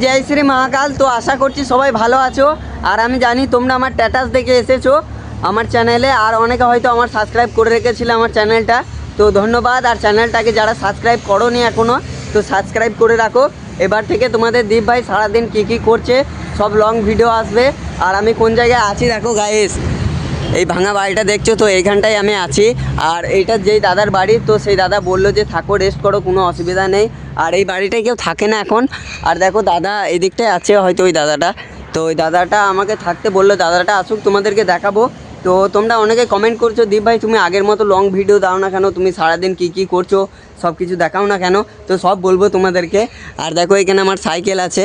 জয় শ্রী মহাকাল। তো আশা করছি সবাই ভালো আছো, আর আমি জানি তোমরা আমার স্ট্যাটাস দেখে এসেছো আমার চ্যানেলে, আর অনেকে হয়তো আমার সাবস্ক্রাইব করে রেখেছিলে আমার চ্যানেলটা, তো ধন্যবাদ। আর চ্যানেলটাকে যারা সাবস্ক্রাইব করোনি এখনও, তো সাবস্ক্রাইব করে রাখো। এবার থেকে তোমাদের দীপ ভাই সারাদিন কী করছে সব লং ভিডিও আসবে। আর আমি কোন জায়গায় আছি দেখো গাইস, এই ভাঙা বাড়িটা দেখছো তো, এইখানটায় আমি আছি। আর এইটা যেই দাদার বাড়ি, তো সেই দাদা বললো যে থাকো, রেস্ট করো, কোনো অসুবিধা নেই। আর এই বাড়িটায় কেউ থাকে না এখন। আর দেখো দাদা এই দিকটায় আছে হয়তো ওই দাদাটা, তো ওই দাদাটা আমাকে থাকতে বললো, দাদাটা আসুক তোমাদেরকে দেখাবো। তো তোমরা অনেকে কমেন্ট করছো দীপ ভাই তুমি আগের মতো লং ভিডিও দাও না কেন, তুমি সারাদিন কী করছো সব কিছু দেখাও না কেন, তো সব বলবো তোমাদেরকে। আর দেখো এখানে আমার সাইকেল আছে,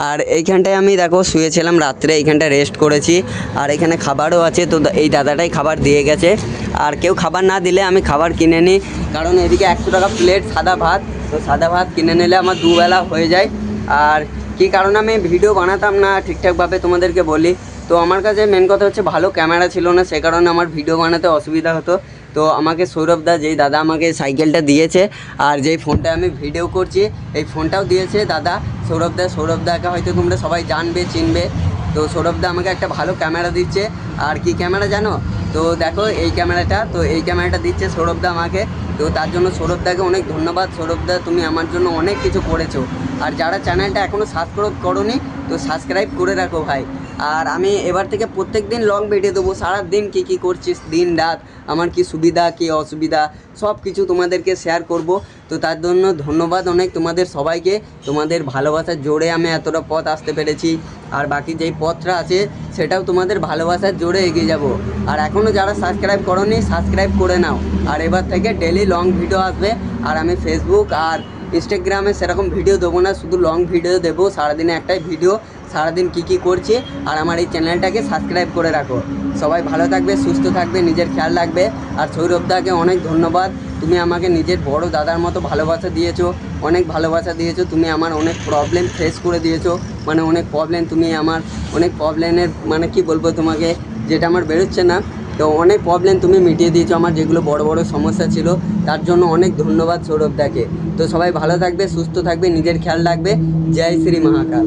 আর এইখানটায় আমি দেখো শুয়েছিলাম রাত্রে, এইখানটায় রেস্ট করেছি। আর এখানে খাবারও আছে, তো এই দাদাটাই খাবার দিয়ে গেছে। আর কেউ খাবার না দিলে আমি খাবার কিনে নিই, কারণ এদিকে 100 টাকা প্লেট সাদা ভাত, তো সাদা ভাত কিনে নিলে আমার দুবেলা হয়ে যায়। আর কী কারণে আমি ভিডিও বানাতাম না ঠিকঠাকভাবে তোমাদেরকে বলি, তো আমার কাছে মেন কথা হচ্ছে ভালো ক্যামেরা ছিল না, সে কারণে আমার ভিডিও বানাতে অসুবিধা হতো। তো আমাকে সৌরভদা, যেই দাদা আমাকে সাইকেলটা দিয়েছে আর যেই ফোনটা আমি ভিডিও করছি এই ফোনটাও দিয়েছে দাদা সৌরভদাকে হয়তো তোমরা সবাই জানবে চিনবে। তো সৌরভদা আমাকে একটা ভালো ক্যামেরা দিচ্ছে। আর কি ক্যামেরা জানো, তো দেখো এই ক্যামেরাটা, তো এই ক্যামেরাটা দিচ্ছে সৌরভদা আমাকে। তো তার জন্য সৌরভদাকে অনেক ধন্যবাদ। সৌরভদা তুমি আমার জন্য অনেক কিছু করেছো। আর যারা চ্যানেলটা এখনও সাবস্ক্রাইব করোনি, তো সাবস্ক্রাইব করে রাখো ভাই। আর আমি এবার থেকে প্রত্যেক দিন লং ভিডিও দেবো, সারাদিন কী করছিস দিন রাত, আমার কি সুবিধা কি অসুবিধা সব কিছু তোমাদেরকে শেয়ার করব। তো তার জন্য ধন্যবাদ অনেক তোমাদের সবাইকে, তোমাদের ভালোবাসার জোরে আমি এতটা পথ আসতে পেরেছি। আর বাকি যেই পথটা আছে সেটাও তোমাদের ভালোবাসার জোরে এগিয়ে যাব। আর এখনও যারা সাবস্ক্রাইব করোনি সাবস্ক্রাইব করে নাও। আর এবার থেকে ডেলি লং ভিডিও আসবে। আর আমি ফেসবুক আর ইনস্টাগ্রামে সেরকম ভিডিও দেবো না, শুধু লং ভিডিও দেবো, সারাদিনে একটাই ভিডিও, সারাদিন কী করছি। আর আমার এই চ্যানেলটাকে সাবস্ক্রাইব করে রাখো। সবাই ভালো থাকবে, সুস্থ থাকবে, নিজের খেয়াল রাখবে। আর সৌরভদাকে অনেক ধন্যবাদ, তুমি আমাকে নিজের বড় দাদার মতো ভালোবাসা দিয়েছো, অনেক ভালোবাসা দিয়েছো। তুমি আমার অনেক প্রবলেম ফেস করে দিয়েছো, মানে অনেক প্রবলেম, তুমি আমার অনেক প্রবলেমের মানে কি বলবো তোমাকে, যেটা আমার বেরোচ্ছে না, তো অনেক প্রবলেম তুমি মিটিয়ে দিয়েছো আমার, যেগুলো বড় বড় সমস্যা ছিল। তার জন্য অনেক ধন্যবাদ সৌরভদাকে। তো সবাই ভালো থাকবে, সুস্থ থাকবে, নিজের খেয়াল রাখবে। জয় শ্রী মহাকাল।